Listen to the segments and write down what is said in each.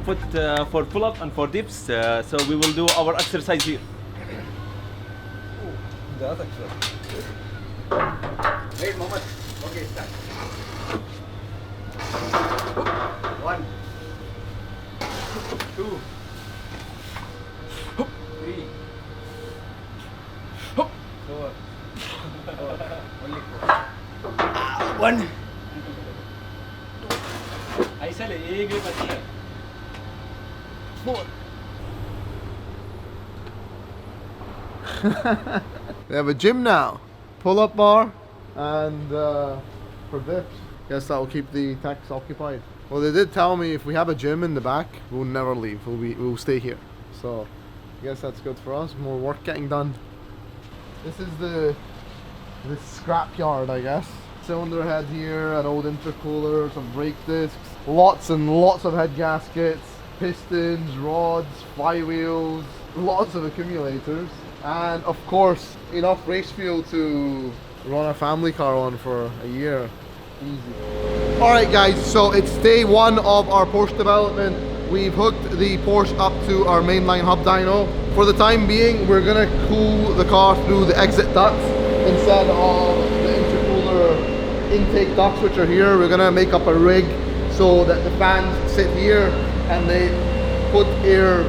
foot for pull-up and for dips. So we will do our exercise here. That's actually. Wait, Mohammed. Okay, start. 1, 2, 3, 4. Only 4. 1. ऐसा ले एक भी बची है 4. We have a gym now, pull-up bar, and for dips. Guess that will keep the techs occupied. Well, they did tell me if we have a gym in the back, we'll never leave. We'll stay here. So, I guess that's good for us. More work getting done. This is the scrap yard, I guess. Cylinder head here, an old intercooler, some brake discs, lots and lots of head gaskets, pistons, rods, flywheels, lots of accumulators, and of course enough race fuel to run a family car on for a year. Easy. Alright guys, so it's day 1 of our Porsche development. We've hooked the Porsche up to our mainline hub dyno. For the time being, we're gonna cool the car through the exit ducts instead of the intercooler intake ducts, which are here. We're gonna make up a rig so that the fans sit here and they put air,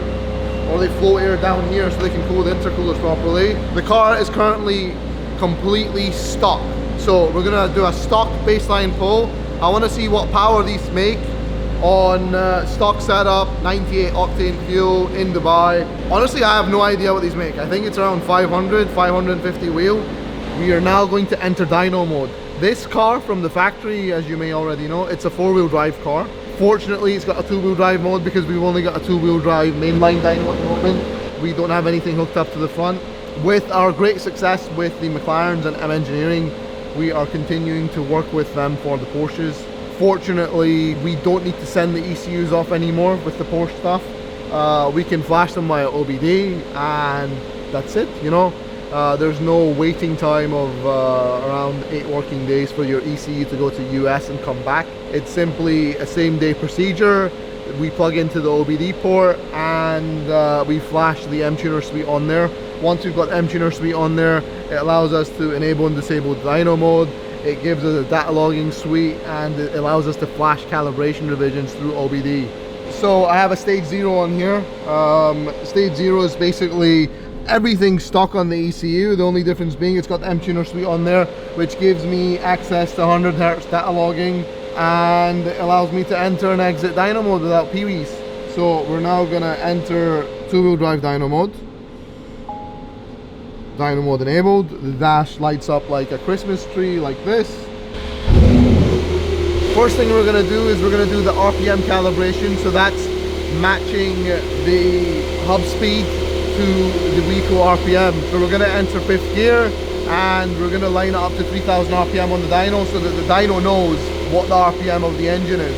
or they flow air down here so they can cool the intercoolers properly. The car is currently completely stock, so we're gonna do a stock baseline pull. I want to see what power these make on stock setup, 98 octane fuel in Dubai. Honestly, I have no idea what these make. I think it's around 500, 550 wheel. We are now going to enter dyno mode. This car from the factory, as you may already know, it's a 4-wheel drive car. Fortunately, it's got a 2-wheel drive mode because we've only got a 2-wheel drive mainline dyno at the moment. We don't have anything hooked up to the front. With our great success with the McLarens and M Engineering, we are continuing to work with them for the Porsches. Fortunately, we don't need to send the ECUs off anymore with the Porsche stuff. We can flash them via OBD and that's it, you know. There's no waiting time of around 8 working days for your ECU to go to US and come back. It's simply a same day procedure. We plug into the OBD port and we flash the M-Tuner suite on there. Once we've got M-Tuner suite on there, it allows us to enable and disable dyno mode. It gives us a data logging suite and it allows us to flash calibration revisions through OBD. So I have a stage 0 on here. Stage 0 is basically everything stock on the ECU. The only difference being it's got the M-Tuner suite on there, which gives me access to 100 Hz data logging and it allows me to enter and exit dyno mode without peewees. So we're now gonna enter 2-wheel drive dyno mode. Dyno mode enabled. The dash lights up like a Christmas tree like this. First thing we're gonna do is we're gonna do the RPM calibration. So that's matching the hub speed to the vehicle RPM. So we're gonna enter 5th gear and we're gonna line it up to 3000 RPM on the dyno so that the dyno knows what the RPM of the engine is.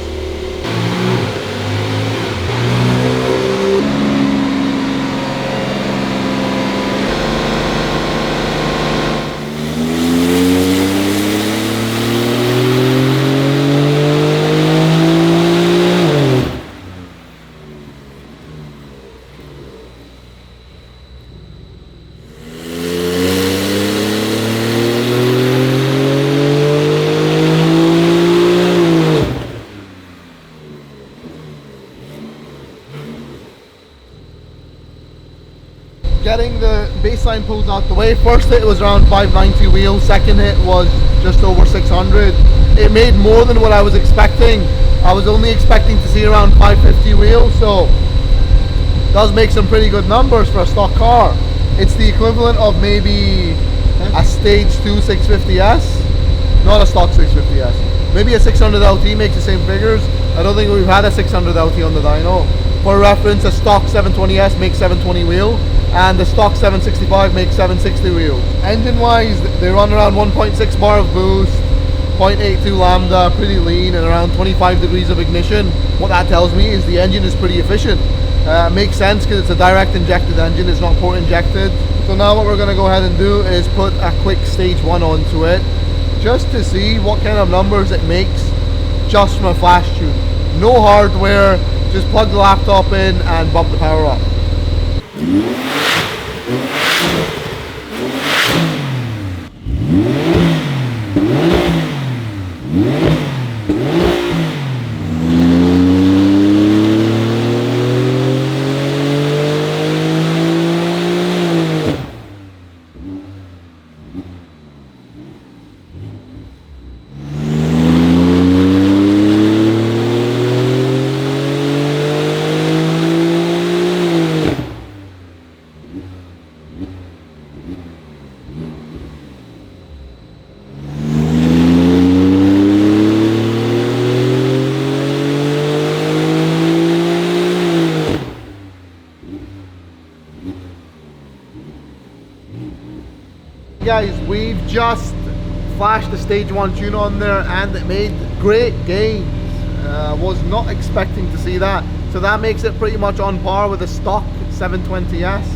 Getting the baseline pulls out the way. First hit was around 590 wheel, second hit was just over 600. It made more than what I was expecting. I was only expecting to see around 550 wheel, so it does make some pretty good numbers for a stock car. It's the equivalent of maybe a stage 2 650S, not a stock 650S. Maybe a 600 LT makes the same figures. I don't think we've had a 600 LT on the dyno. For reference, a stock 720S makes 720 wheel and the stock 765 makes 760 wheel. Engine wise, they run around 1.6 bar of boost, 0.82 lambda, pretty lean, and around 25 degrees of ignition. What that tells me is the engine is pretty efficient. Makes sense because it's a direct injected engine, it's not port injected. So now what we're going to go ahead and do is put a quick stage 1 onto it, just to see what kind of numbers it makes just from a flash tube. No hardware, just plug the laptop in and bump the power up. Guys, we've just flashed the stage 1 tune on there and it made great gains. Was not expecting to see that, so that makes it pretty much on par with the stock 720S.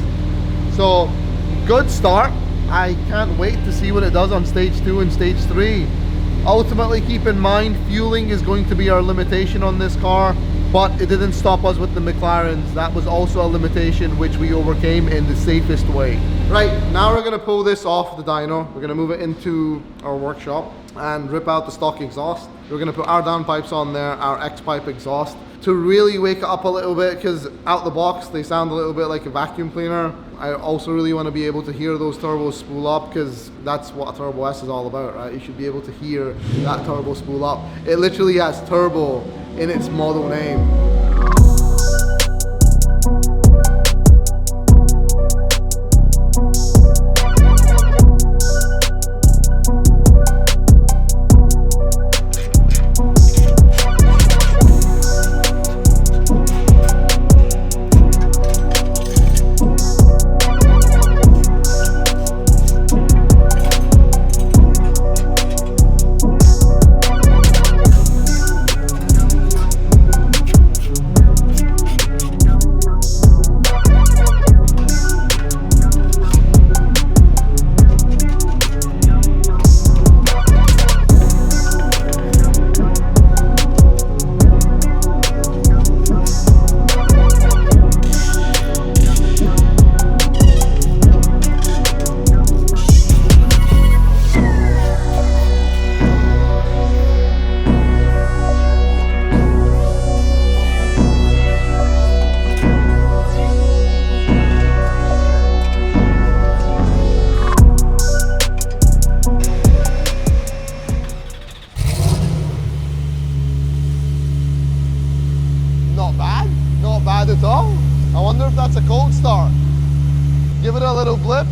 So good start. I can't wait to see what it does on stage 2 and stage 3. Ultimately, keep in mind, fueling is going to be our limitation on this car, but it didn't stop us with the McLarens. That was also a limitation which we overcame in the safest way. Right, now we're gonna pull this off the dyno. We're gonna move it into our workshop and rip out the stock exhaust. We're gonna put our downpipes on there, our X-pipe exhaust, to really wake it up a little bit, because out the box they sound a little bit like a vacuum cleaner. I also really want to be able to hear those turbos spool up, because that's what a Turbo S is all about, right? You should be able to hear that turbo spool up. It literally has turbo in its model name. Not bad at all. I wonder if that's a cold start. Give it a little blip.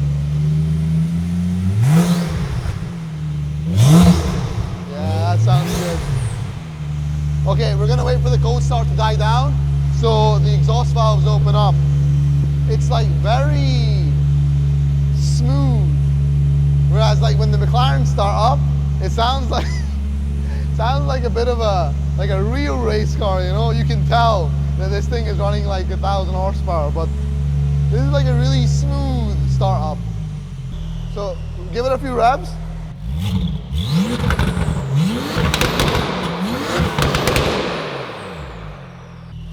Yeah, that sounds good. Okay, we're gonna wait for the cold start to die down so the exhaust valves open up. It's like very smooth. Whereas like when the McLarens start up, it sounds like a bit of a real race car, you know? You can tell that this thing is running like 1,000 horsepower, but this is like a really smooth start up. So give it a few revs.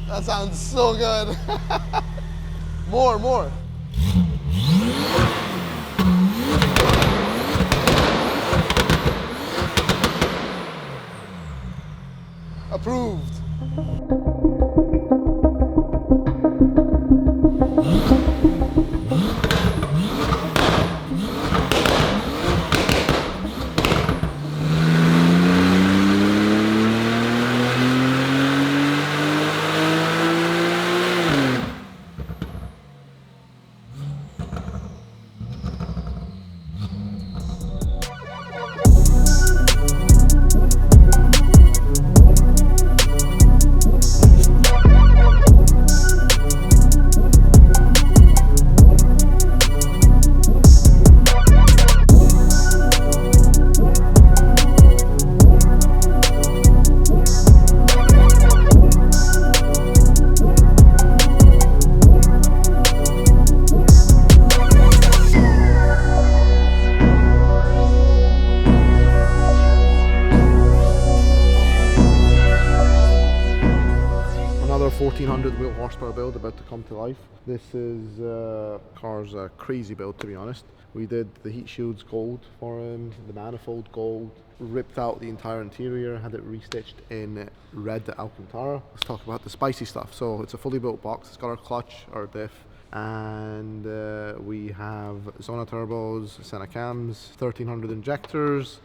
That sounds so good. More. Approved. 1500 wheel horsepower build about to come to life. This is car's a crazy build, to be honest. We did the heat shields gold for him, the manifold gold, ripped out the entire interior, had it restitched in red Alcantara. Let's talk about the spicy stuff. So it's a fully built box. It's got our clutch, our diff, and we have Zona turbos, Senna cams, 1300 injectors,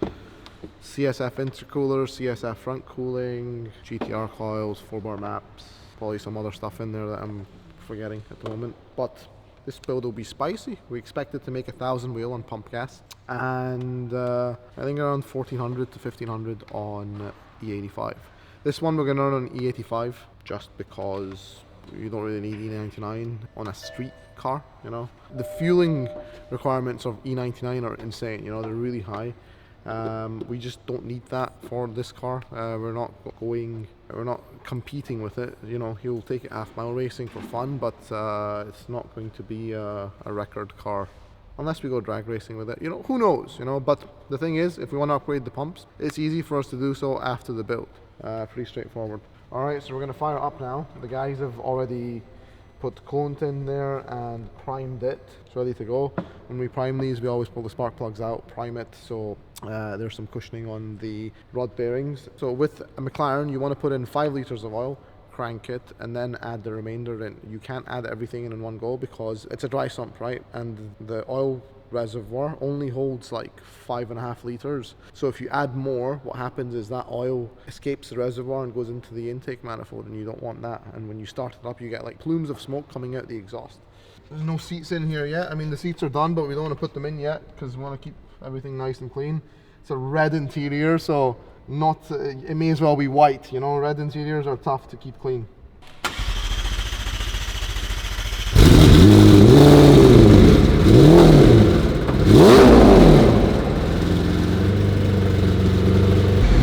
CSF intercooler, CSF front cooling, GTR coils, 4-bar maps, probably some other stuff in there that I'm forgetting at the moment. But this build will be spicy. We expect it to make 1,000 wheel on pump gas, and I think around 1400 to 1500 on E85. This one we're going to run on E85 just because you don't really need E99 on a street car, you know. The fueling requirements of E99 are insane, you know, they're really high. We just don't need that for this car. We're not competing with it. You know, he'll take it half-mile racing for fun, but it's not going to be a record car unless we go drag racing with it. You know, who knows? You know, but the thing is, if we want to upgrade the pumps, it's easy for us to do so after the build. Pretty straightforward. All right, so we're going to fire up now. The guys have already put coolant in there and primed it. It's ready to go. When we prime these, we always pull the spark plugs out, prime it, so there's some cushioning on the rod bearings. So with a McLaren, you want to put in 5 liters of oil, crank it, and then add the remainder in. You can't add everything in one go because it's a dry sump, right? And the oil reservoir only holds like 5.5 liters. So if you add more, what happens is that oil escapes the reservoir and goes into the intake manifold, and you don't want that. And when you start it up, you get like plumes of smoke coming out the exhaust. There's no seats in here yet. I mean, the seats are done, but we don't want to put them in yet because we want to keep everything nice and clean. It's a red interior, so it may as well be white, you know. Red interiors are tough to keep clean.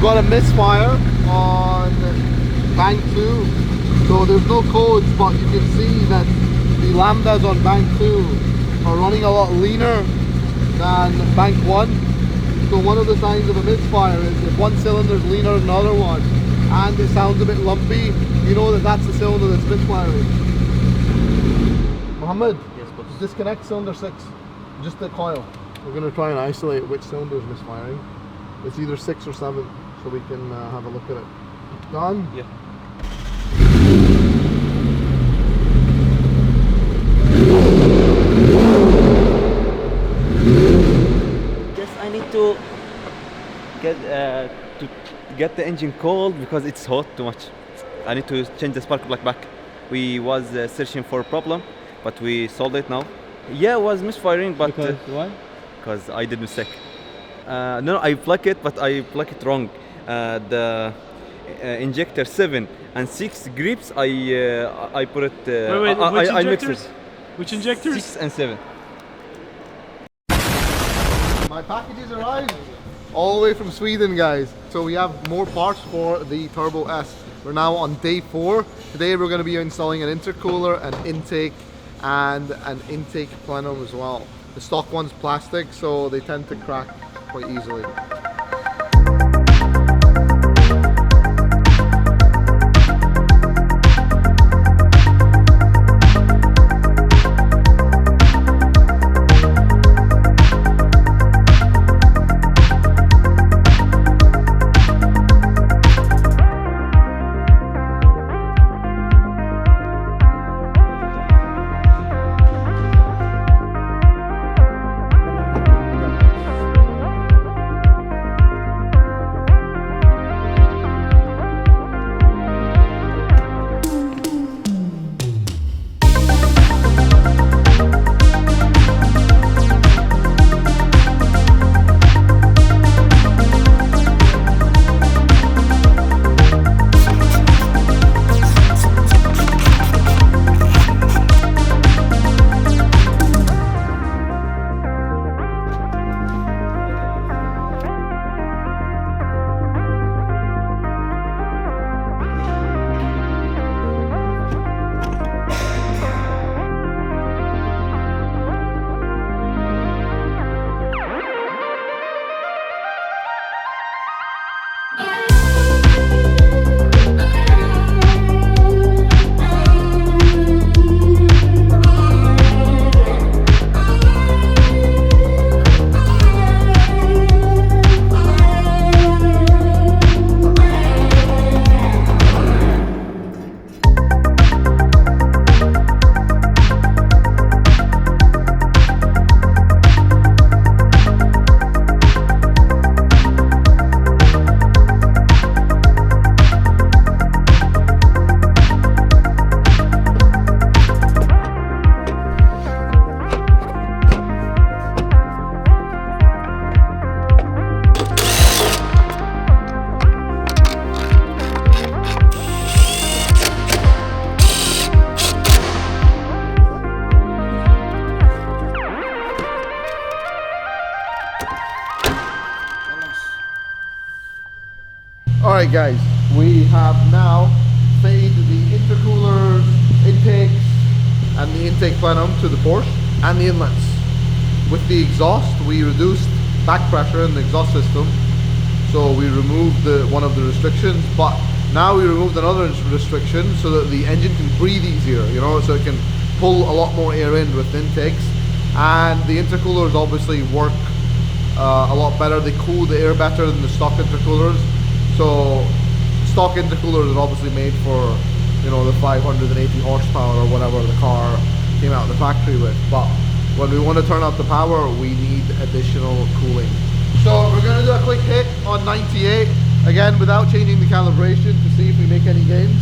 Got a misfire on bank 2, so there's no codes, but you can see that the lambdas on bank 2 are running a lot leaner than bank 1. So one of the signs of a misfire is if one cylinder is leaner than the other one and it sounds a bit lumpy, you know that that's the cylinder that's misfiring. Mohammed, Yes, boss. disconnect cylinder 6, just the coil. We're going to try and isolate which cylinder is misfiring. It's either 6 or 7, so we can have a look at it. Done? Yeah. Yes, I need to get the engine cold because it's hot too much. I need to change the spark plug back. We was searching for a problem, but we solved it now. Yeah, it was misfiring, but Why? because I did mistake. No, I plug it, but I plug it wrong. The injector 7 and 6 grips, I put it. Wait, which I mixed injectors? it. Which injectors? 6 and 7. My packages arrived all the way from Sweden, guys. So we have more parts for the Turbo S. We're now on day 4. Today we're going to be installing an intercooler, an intake, and an intake plenum as well. The stock one's plastic, so they tend to crack quite easily. Alright guys, we have now fitted the intercoolers, intakes, and the intake plenum to the Porsche and the inlets. With the exhaust, we reduced back pressure in the exhaust system, so we removed one of the restrictions, but now we removed another restriction so that the engine can breathe easier, you know, so it can pull a lot more air in with intakes. And the intercoolers obviously work a lot better. They cool the air better than the stock intercoolers. So stock intercoolers are obviously made for, you know, the 580 horsepower or whatever the car came out of the factory with. But when we want to turn up the power, we need additional cooling. So we're going to do a quick hit on 98, again without changing the calibration, to see if we make any gains.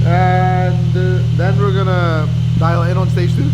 And then we're going to dial in on stage 2.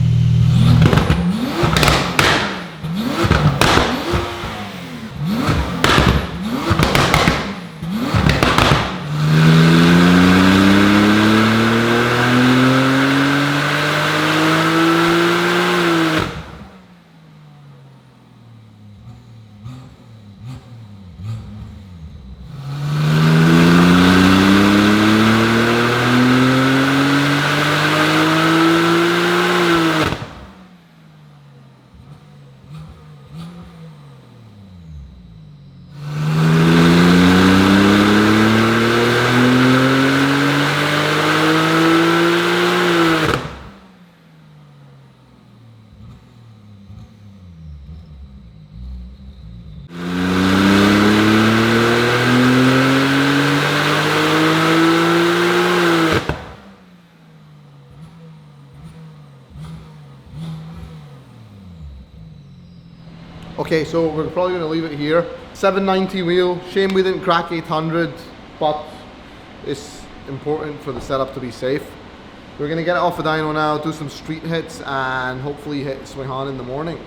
Okay, so we're probably going to leave it here. 790 wheel. Shame we didn't crack 800, but it's important for the setup to be safe. We're going to get it off the dyno now, do some street hits, and hopefully hit Swihan in the morning.